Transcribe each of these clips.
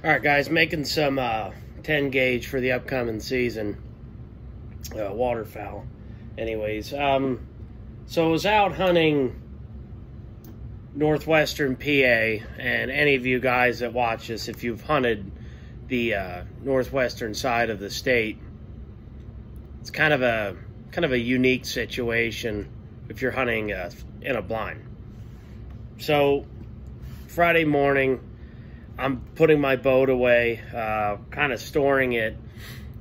All right, guys, making some 10 gauge for the upcoming season, waterfowl. Anyways, so I was out hunting northwestern PA, and any of you guys that watch this, if you've hunted the northwestern side of the state, it's kind of a unique situation if you're hunting in a blind. So Friday morning, I'm putting my boat away, kind of storing it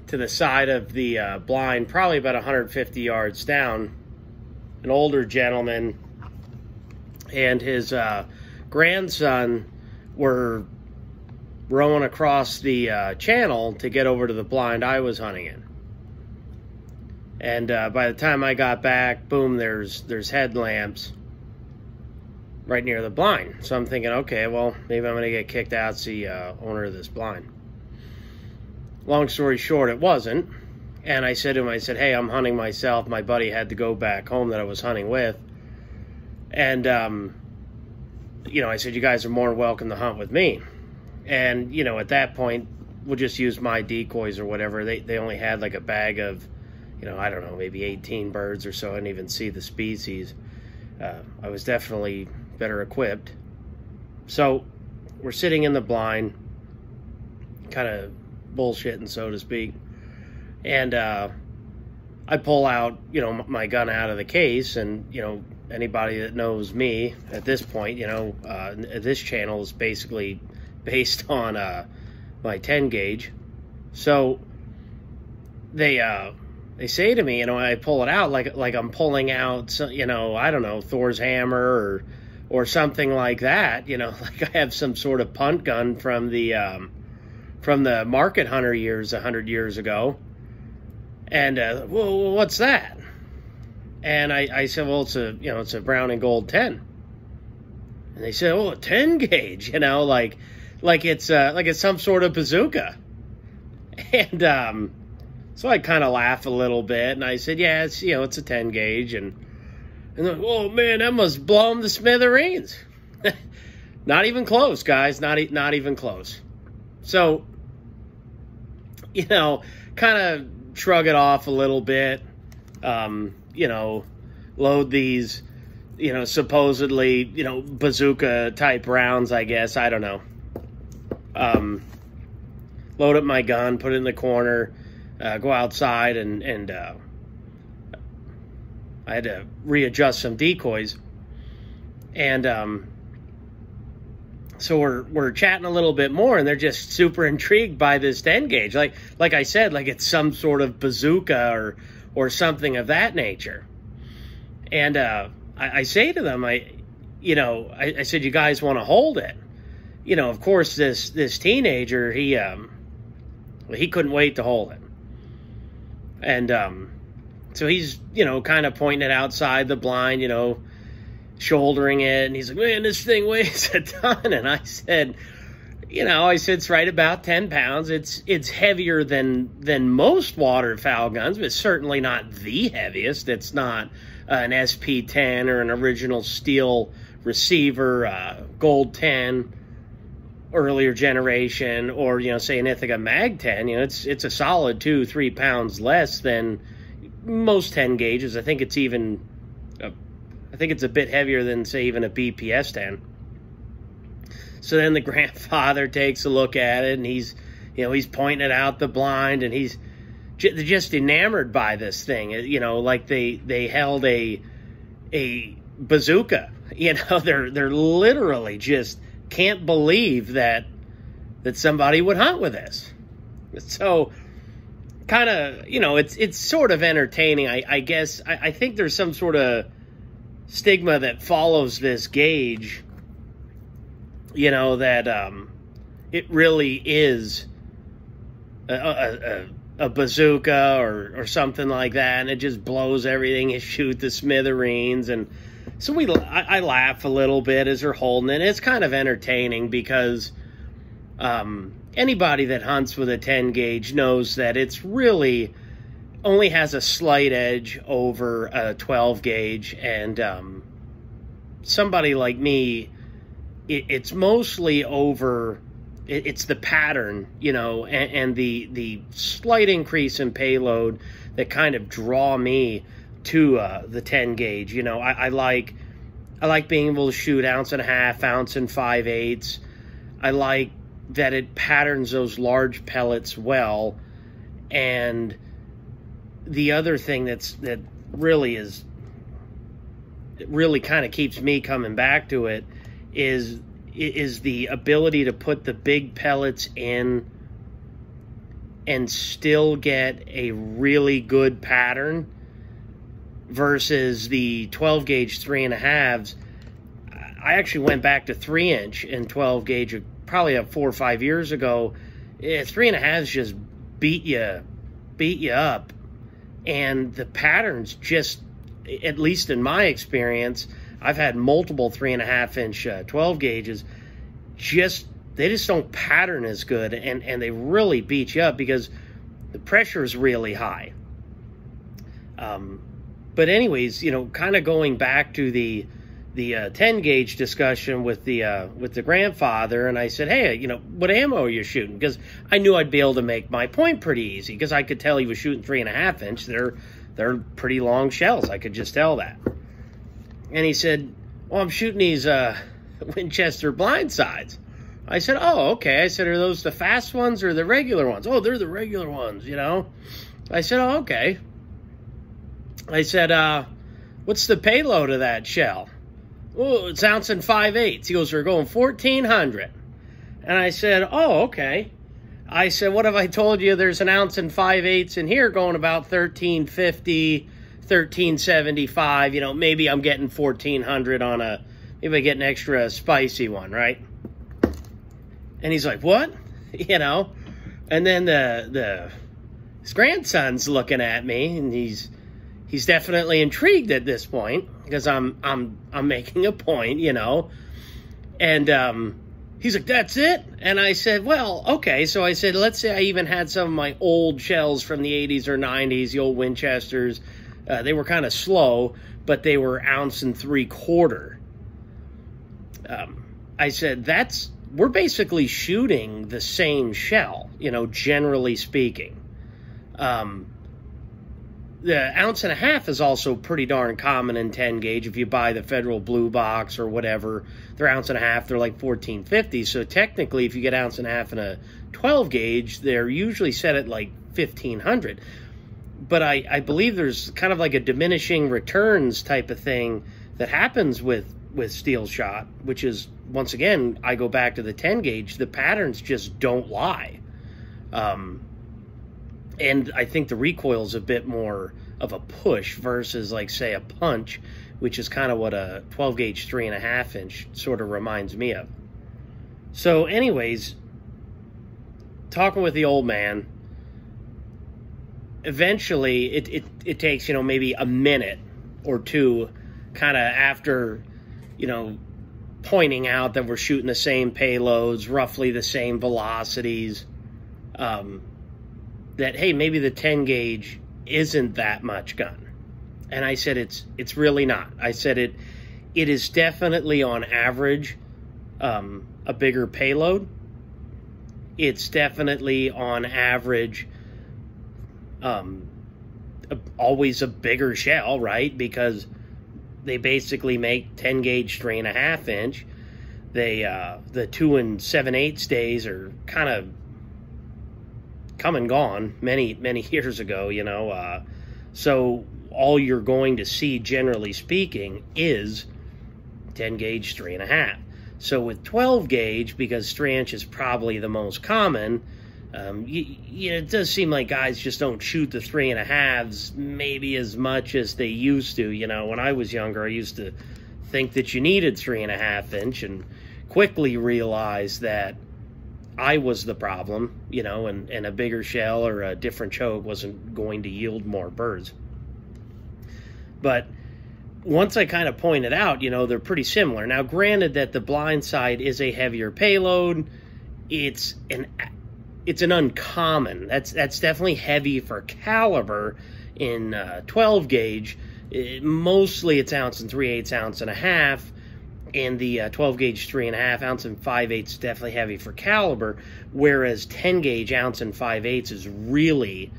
to the side of the blind, probably about 150 yards down. An older gentleman and his grandson were rowing across the channel to get over to the blind I was hunting in. And by the time I got back, boom, there's headlamps right near the blind. So I'm thinking, okay, well, maybe I'm going to get kicked out as the owner of this blind. Long story short, it wasn't. And I said to him, I said, hey, I'm hunting myself. My buddy had to go back home that I was hunting with. And, you know, I said, you guys are more than welcome to hunt with me. And, you know, at that point, we'll just use my decoys or whatever. They only had like a bag of, you know, I don't know, maybe 18 birds or so. I didn't even see the species. I was definitely better equipped. So we're sitting in the blind, kind of bullshitting, so to speak. And I pull out, you know, my gun out of the case, and, you know, anybody that knows me at this point, you know, this channel is basically based on my 10 gauge. So they say to me, you know, I pull it out like I'm pulling out, you know, I don't know, Thor's hammer or something like that, you know, like I have some sort of punt gun from the market hunter years, 100 years ago. And well, what's that? And I said, well, it's a brown and gold 10. And they said, oh, a 10 gauge, you know, like it's some sort of bazooka. And so I kind of laughed a little bit, and I said, yeah, it's, you know, it's a 10 gauge. And they're like, oh, man, that must blow them to smithereens. Not even close, guys, not even close. So, you know, kind of shrug it off a little bit, you know, load these, you know, supposedly, you know, bazooka type rounds, I guess, I don't know. Load up my gun, put it in the corner, go outside, and I had to readjust some decoys. And so we're chatting a little bit more, and they're just super intrigued by this 10 gauge. Like I said, like it's some sort of bazooka or something of that nature. And I say to them, I said, you guys want to hold it? You know, of course, this teenager, he couldn't wait to hold it. And so he's, you know, kind of pointing it outside the blind, you know, shouldering it, and he's like, man, this thing weighs a ton. And I said, you know, it's right about 10 pounds. It's heavier than most waterfowl guns, but certainly not the heaviest. It's not an SP10 or an original steel receiver, gold 10, earlier generation, or, you know, say an Ithaca Mag 10. You know, it's a solid 2-3 pounds less than most 10 gauges. I think it's a bit heavier than, say, even a BPS 10. So then the grandfather takes a look at it, and he's pointing it out the blind, and he's just enamored by this thing. You know, like they held a bazooka. You know, they're literally just can't believe that somebody would hunt with this. So kind of, you know, it's sort of entertaining. I guess I think there's some sort of stigma that follows this gauge, you know, that it really is a bazooka or something like that, and it just blows everything you shoot to smithereens. And so I laugh a little bit as they're holding it. It's kind of entertaining because anybody that hunts with a 10 gauge knows that it's really only has a slight edge over a 12 gauge, and somebody like me, it's mostly over it's the pattern, you know, and the slight increase in payload that kind of draw me to the 10 gauge. You know, I like being able to shoot 1.5 ounce, 1 5/8. I like that it patterns those large pellets well. And the other thing that really kind of keeps me coming back to it is the ability to put the big pellets in and still get a really good pattern versus the 12 gauge 3.5s. I actually went back to 3-inch and 12 gauge probably 4 or 5 years ago. 3.5s just beat you up, and the patterns just, at least in my experience, I've had multiple 3.5-inch 12 gauges. They just don't pattern as good, and they really beat you up because the pressure is really high. But anyways, you know, kind of going back to the 10 gauge discussion with the grandfather, and I said, hey, you know, what ammo are you shooting? Because I knew I'd be able to make my point pretty easy, because I could tell he was shooting 3.5-inch. They're pretty long shells. I could just tell that. And he said, well, I'm shooting these Winchester blindsides. I said, oh, okay. I said, are those the fast ones or the regular ones? Oh, they're the regular ones, you know. I said, oh, okay. I said, what's the payload of that shell? Oh, it's 1 5/8. He goes, we're going 1,400. And I said, oh, okay. I said, what if I told you there's 1 5/8 in here going about 1,350, 1,375? You know, maybe I'm getting 1,400 on maybe I get an extra spicy one, right? And he's like, what? You know? And then his grandson's looking at me, and he's definitely intrigued at this point, because I'm making a point, you know. And he's like, that's it? And I said, well, okay. So I said, let's say I even had some of my old shells from the 80s or 90s, the old Winchesters. They were kind of slow, but they were 1 3/4 ounce. I said, we're basically shooting the same shell, you know, generally speaking. The 1.5 ounce is also pretty darn common in 10 gauge. If you buy the Federal Blue Box or whatever, they're 1.5 ounce, they're like $14.50. So technically, if you get 1.5 ounce in a 12 gauge, they're usually set at like $1,500. But I believe there's kind of like a diminishing returns type of thing that happens with steel shot, which is, once again, I go back to the 10 gauge. The patterns just don't lie. And I think the recoil's a bit more of a push versus, like, say, a punch, which is kind of what a 12 gauge 3.5-inch sort of reminds me of. So anyways, talking with the old man, eventually it takes, you know, maybe a minute or two, kind of after, you know, pointing out that we're shooting the same payloads, roughly the same velocities, that, hey, maybe the 10 gauge isn't that much gun. And I said, it's really not. I said, it is definitely on average a bigger payload. It's definitely on average always a bigger shell, right? Because they basically make 10 gauge 3.5-inch. The 2 7/8 days are kind of come and gone many years ago, you know. So all you're going to see, generally speaking, is 10 gauge 3.5. So with 12 gauge, because 3-inch is probably the most common, it does seem like guys just don't shoot the 3.5s maybe as much as they used to. You know, when I was younger, I used to think that you needed 3.5-inch, and quickly realized that I was the problem, you know, and a bigger shell or a different choke wasn't going to yield more birds. But once I kind of pointed out, you know, they're pretty similar. Now, granted that the blindside is a heavier payload, it's an uncommon. That's definitely heavy for caliber in 12 gauge. Mostly it's 1 3/8 ounce, 1.5 ounce. And the 12 gauge 3.5 ounce and 5/8 is definitely heavy for caliber, whereas 10 gauge ounce and 5/8 is really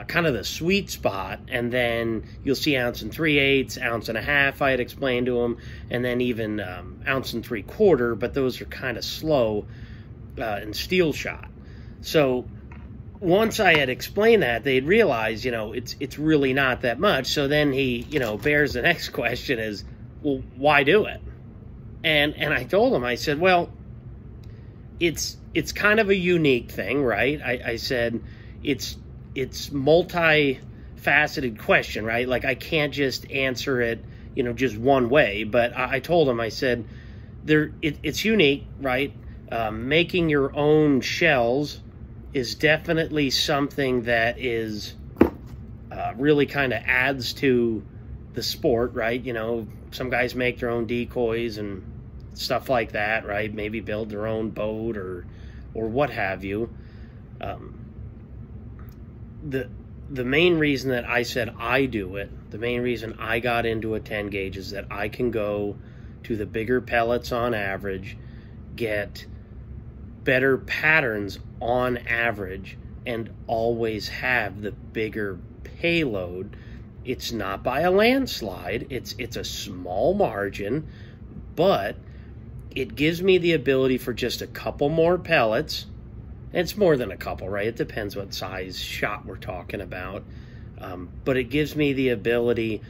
kind of the sweet spot. And then you'll see ounce and 3/8, ounce and a half, I had explained to them, and then even ounce and 3/4, but those are kind of slow in steel shot. So once I had explained that, they'd realized, you know, it's really not that much. So then he, you know, bears the next question is, well, why do it? And I told him, I said, well, it's kind of a unique thing, right? I said, it's multi-faceted question, right? Like, I can't just answer it, you know, just one way. But I told him, I said, it's unique, right? Making your own shells is definitely something that is really kind of adds to the sport, right? You know, some guys make their own decoys and stuff like that, right? Maybe build their own boat or what have you. The main reason that I said I do it, the main reason I got into a 10 gauge is that I can go to the bigger pellets on average, get better patterns on average, and always have the bigger payload. It's not by a landslide, it's a small margin, but it gives me the ability for just a couple more pellets. It's more than a couple, right? It depends what size shot we're talking about. But it gives me the ability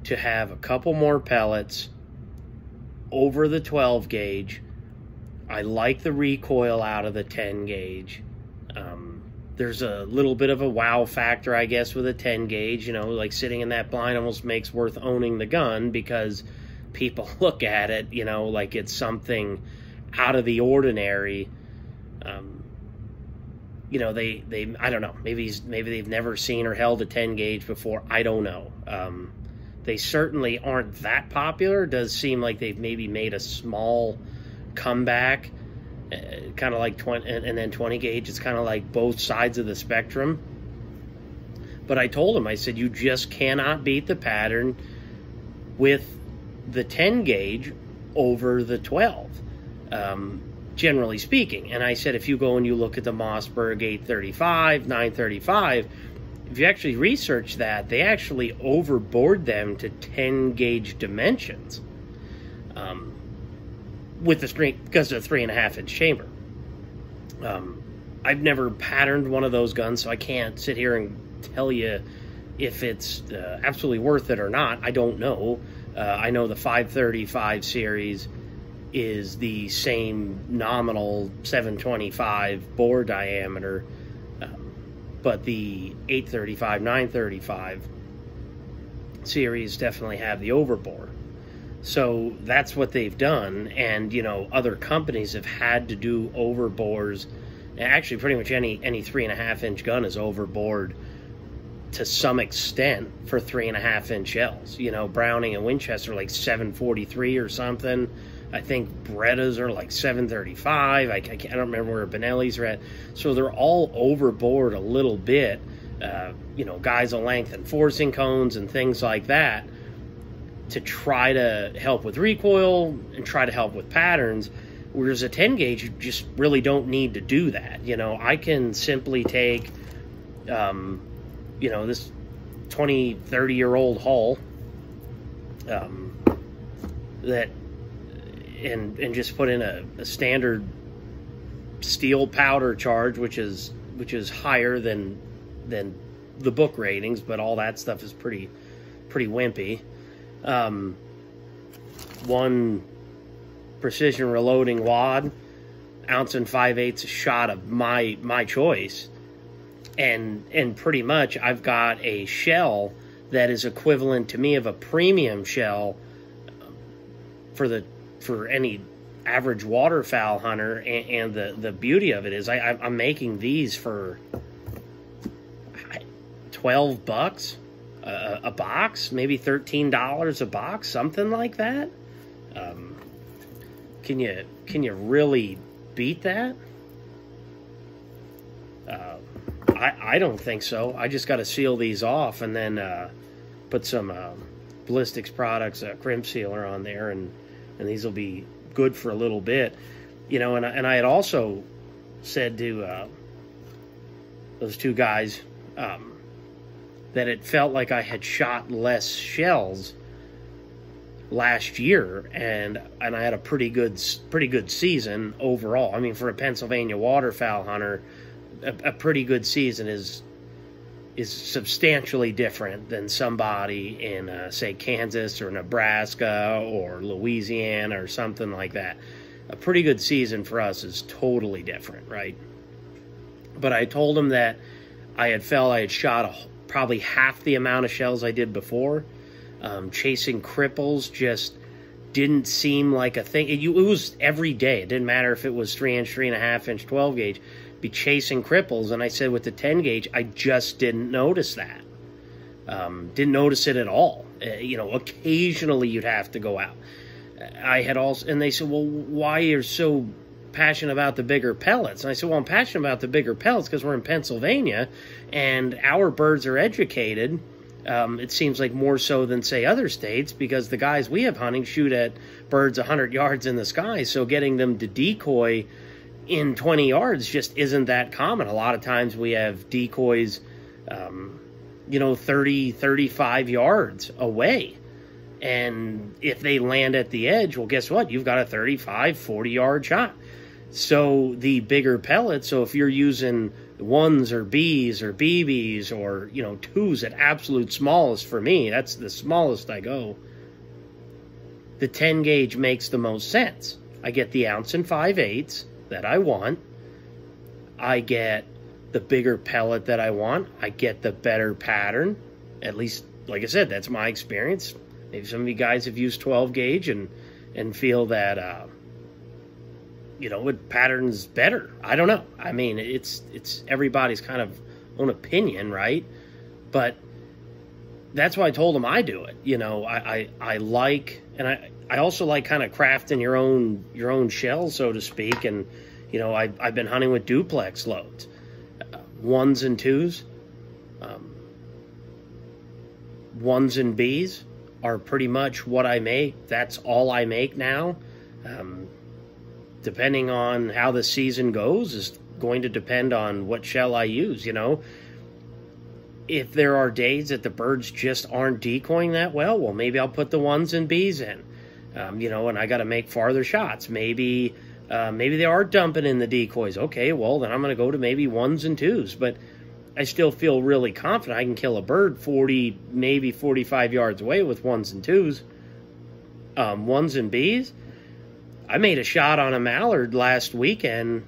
to have a couple more pellets over the 12 gauge. I like the recoil out of the 10 gauge. There's a little bit of a wow factor, I guess, with a 10 gauge. You know, like sitting in that blind almost makes worth owning the gun, because people look at it, you know, like it's something out of the ordinary. You know, they I don't know, maybe they've never seen or held a 10 gauge before. I don't know. They certainly aren't that popular. It does seem like they've maybe made a small comeback, kind of like 20, and then 20 gauge. It's kind of like both sides of the spectrum. But I told him, I said, you just cannot beat the pattern with the 10 gauge over the 12. Generally speaking. And I said, if you go and you look at the Mossberg 835, 935, if you actually research that, they actually overboard them to 10 gauge dimensions with the screen, because of the 3.5 inch chamber. I've never patterned one of those guns, so I can't sit here and tell you if it's absolutely worth it or not. I don't know. I know the 535 series is the same nominal 725 bore diameter, but the 835, 935 series definitely have the overbore. So that's what they've done, and you know, other companies have had to do overbores. Actually, pretty much any 3.5 inch gun is overbored to some extent for 3.5 inch shells. You know, Browning and Winchester are like 743 or something. I think Berettas are like 735. I don't remember where Benelli's are at. So they're all overboard a little bit. You know, guys will lengthen forcing cones and things like that to try to help with recoil and try to help with patterns. Whereas a 10 gauge, you just really don't need to do that. You know, I can simply take, you know, this 20, 30-year-old hull that and just put in a standard steel powder charge, which is higher than the book ratings, but all that stuff is pretty wimpy. One precision reloading wad, ounce and 5/8 a shot of my choice, and pretty much I've got a shell that is equivalent to me of a premium shell for any average waterfowl hunter. And the beauty of it is I'm making these for $12 a box, maybe $13 a box, something like that. Can you really beat that? I don't think so. I just got to seal these off and then put some ballistics products, crimp sealer on there, and and these will be good for a little bit. You know, and I had also said to those two guys that it felt like I had shot less shells last year, and I had a pretty good season overall. I mean, for a Pennsylvania waterfowl hunter, a pretty good season is substantially different than somebody in say Kansas or Nebraska or Louisiana or something like that. A pretty good season for us is totally different, right? But I told him that I had shot probably half the amount of shells I did before. Chasing cripples just didn't seem like a thing. It was every day. It didn't matter if it was 3-inch, 3.5-inch, 12 gauge. Be chasing cripples, and I said with the 10 gauge, I just didn't notice that. Didn't notice it at all. You know, occasionally you'd have to go out. I had also, and they said, well, why you're so passionate about the bigger pellets? And I said, well, I'm passionate about the bigger pellets because we're in Pennsylvania, and our birds are educated. It seems like more so than, say, other states, because the guys we have hunting shoot at birds 100 yards in the sky, so getting them to decoy in 20 yards just isn't that common. A lot of times we have decoys, you know, 30, 35 yards away. And if they land at the edge, well, guess what? You've got a 35, 40-yard shot. So the bigger pellets, so if you're using ones or Bs or BBs or, you know, twos at absolute smallest for me, that's the smallest I go, the 10 gauge makes the most sense. I get the 1 5/8 that I want. I get the bigger pellet that I want. I get the better pattern. At least, like I said, that's my experience. Maybe some of you guys have used 12 gauge and feel that, you know, it patterns better. I don't know. I mean, it's everybody's kind of own opinion, right? But that's why I told them I do it. You know, I like, and I also like kind of crafting your own shell, so to speak. And, you know, I've been hunting with duplex loads, 1s and 2s, 1s and Bs are pretty much what I make. That's all I make now. Depending on how the season goes is going to depend on what shell I use, you know. If there are days that the birds just aren't decoying that well, maybe I'll put the 1s and Bs in, you know, and I got to make farther shots. Maybe they are dumping in the decoys. Okay, well, then I'm going to go to maybe 1s and 2s, but I still feel really confident I can kill a bird 40, maybe 45 yards away with 1s and 2s. 1s and Bs, I made a shot on a mallard last weekend,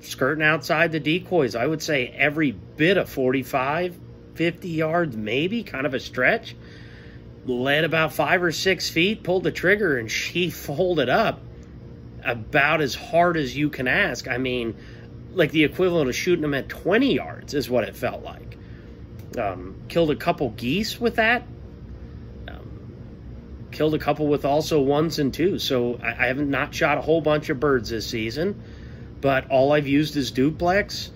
skirting outside the decoys. I would say every bit of 45, 50 yards, maybe, kind of a stretch. Led about 5 or 6 feet, pulled the trigger, and she folded up about as hard as you can ask. I mean, like the equivalent of shooting them at 20 yards is what it felt like. Killed a couple geese with that. Killed a couple with also 1s and 2s. So I haven't not shot a whole bunch of birds this season, but all I've used is duplex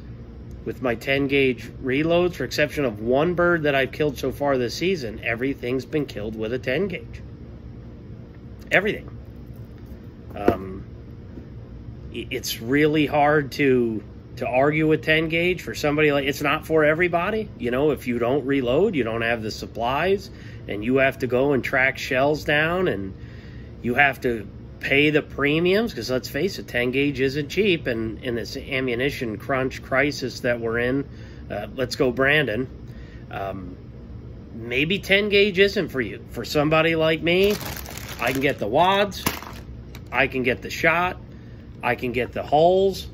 with my 10 gauge reloads, for exception of one bird that I've killed so far this season. Everything's been killed with a 10 gauge. Everything. It's really hard to argue with 10 gauge for somebody like, it's not for everybody. You know, if you don't reload, you don't have the supplies, and you have to go and track shells down, and you have to pay the premiums, because let's face it, 10 gauge isn't cheap, and in this ammunition crunch crisis that we're in, let's go Brandon, maybe 10 gauge isn't for you. For somebody like me, I can get the wads, I can get the shot, I can get the hulls,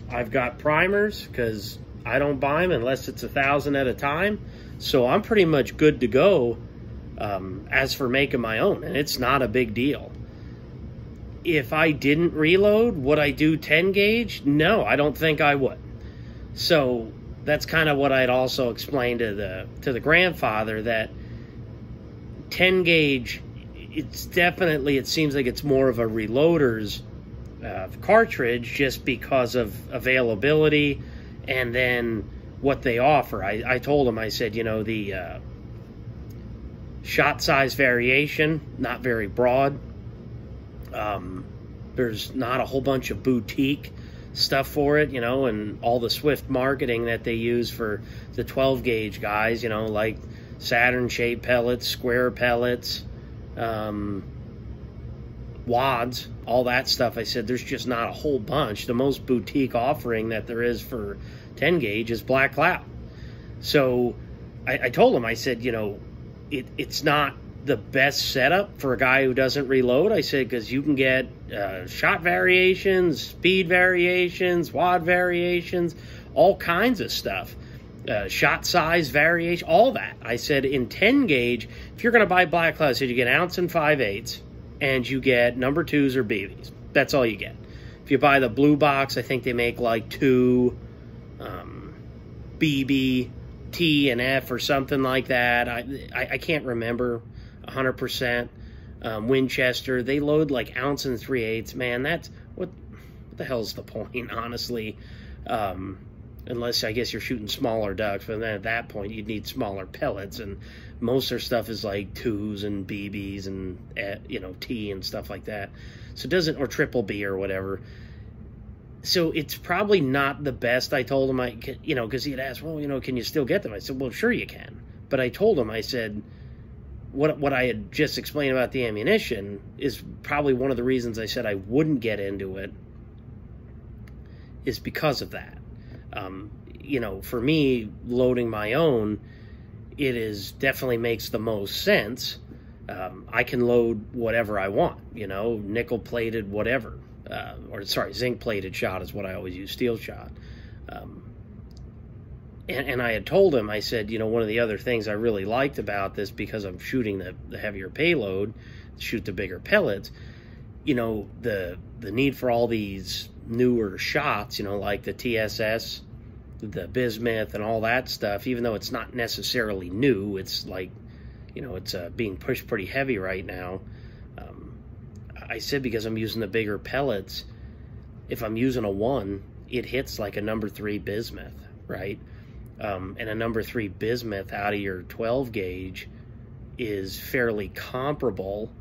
I've got primers, because I don't buy them unless it's 1,000 at a time. So I'm pretty much good to go as for making my own, and it's not a big deal. If I didn't reload, would I do 10 gauge? No, I don't think I would. So that's kind of what I'd also explained to the grandfather, that 10 gauge, it's definitely, it seems like it's more of a reloader's cartridge, just because of availability and then what they offer. I told him, I said, you know, the shot size variation, not very broad. There's not a whole bunch of boutique stuff for it, you know, and all the swift marketing that they use for the 12 gauge guys, you know, like Saturn shaped pellets, square pellets, wads, all that stuff. I said there's just not a whole bunch. The most boutique offering that there is for 10 gauge is Black Cloud. So I told him, I said, you know, it's not the best setup for a guy who doesn't reload. I said, because you can get shot variations, speed variations, wad variations, all kinds of stuff. Shot size variation, all that. I said in 10 gauge, if you're going to buy Black Cloud, I said you get ounce and 5/8, and you get number 2s or BBs. That's all you get. If you buy the blue box, I think they make like 2 BB, T, and F or something like that. I can't remember 100%. Winchester, they load like ounce and 3/8. Man, that's what the hell's the point, honestly? Unless I guess you're shooting smaller ducks, but then at that point you'd need smaller pellets, and most of their stuff is like 2s and BBs and you know, T and stuff like that. So it doesn't, or triple B or whatever. So it's probably not the best. I told him, you know, because he had asked, well, you know, can you still get them? I said, well, sure you can. But I told him, I said, what I had just explained about the ammunition is probably one of the reasons I said I wouldn't get into it, is because of that. You know, for me, loading my own, it is definitely makes the most sense. I can load whatever I want, you know, nickel-plated, whatever. Or sorry, zinc-plated shot is what I always use, steel shot. And I had told him, I said, you know, one of the other things I really liked about this, because I'm shooting the heavier payload, shoot the bigger pellets, you know, the need for all these newer shots, you know, like the TSS, the bismuth, and all that stuff, even though it's not necessarily new, it's like, you know, it's being pushed pretty heavy right now. I said, because I'm using the bigger pellets, if I'm using a 1, it hits like a number 3 bismuth, right? And a number 3 bismuth out of your 12 gauge is fairly comparable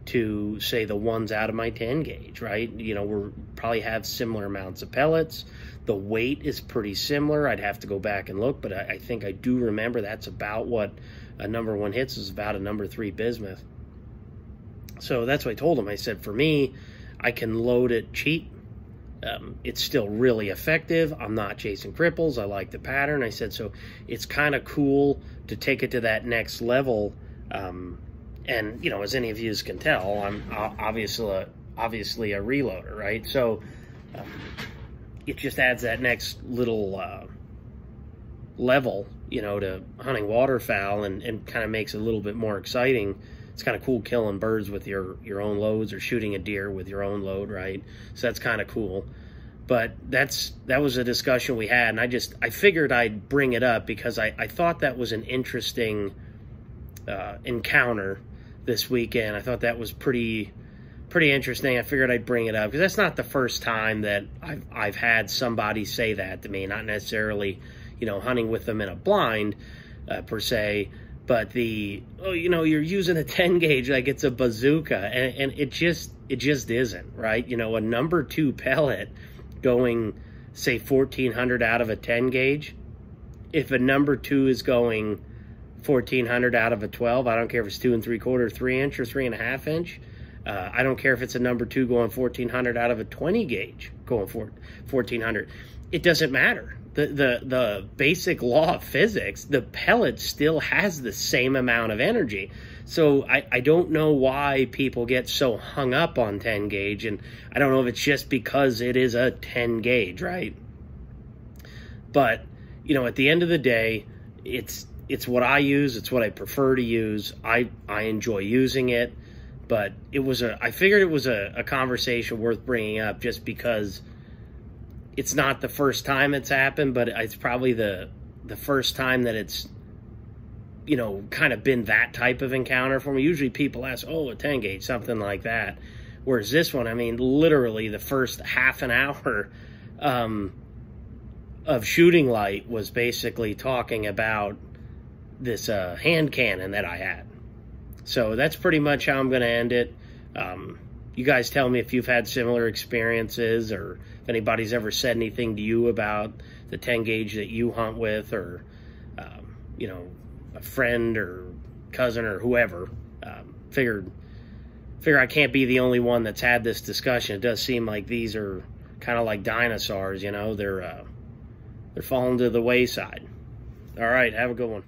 to, say, the ones out of my 10 gauge, right? You know, we're probably have similar amounts of pellets. The weight is pretty similar. I'd have to go back and look, but I think I do remember that's about what a number 1 hits, is about a number 3 bismuth. So that's what I told him. I said, for me, I can load it cheap. It's still really effective. I'm not chasing cripples. I like the pattern. I said, so it's kind of cool to take it to that next level. And, you know, as any of you can tell, I'm obviously a reloader, right? So it just adds that next little level, you know, to hunting waterfowl, and kind of makes it a little bit more exciting. It's kind of cool killing birds with your own loads, or shooting a deer with your own load, right? So that's kind of cool. But that was a discussion we had, and I figured I'd bring it up because I thought that was an interesting encounter this weekend. I thought that was pretty interesting. I figured I'd bring it up because that's not the first time that I've had somebody say that to me. Not necessarily, you know, hunting with them in a blind per se, but oh, you know, you're using a 10 gauge like it's a bazooka, and it just isn't, right? You know, a number 2 pellet going, say, 1400 out of a 10 gauge. If a number 2 is going 1400 out of a 12, I don't care if it's 2 3/4, 3 inch, or 3.5 inch. I don't care if it's a number 2 going 1400 out of a 20 gauge going 1400. It doesn't matter. The basic law of physics, the pellet still has the same amount of energy. So I don't know why people get so hung up on 10 gauge, and I don't know if it's just because it is a 10 gauge, right? But, you know, at the end of the day, it's what I use. It's what I prefer to use. I enjoy using it, but I figured it was a conversation worth bringing up, just because it's not the first time it's happened, but it's probably the first time that it's, you know, kind of been that type of encounter for me. Usually people ask, oh, a 10 gauge, something like that. Whereas this one, I mean, literally the first half an hour of shooting light was basically talking about this hand cannon that I had. So that's pretty much how I'm going to end it. you guys tell me if you've had similar experiences, or if anybody's ever said anything to you about the 10 gauge that you hunt with, or you know, a friend or cousin or whoever. Figure I can't be the only one that's had this discussion. It does seem like these are kind of like dinosaurs, you know. They're falling to the wayside. All right, have a good one.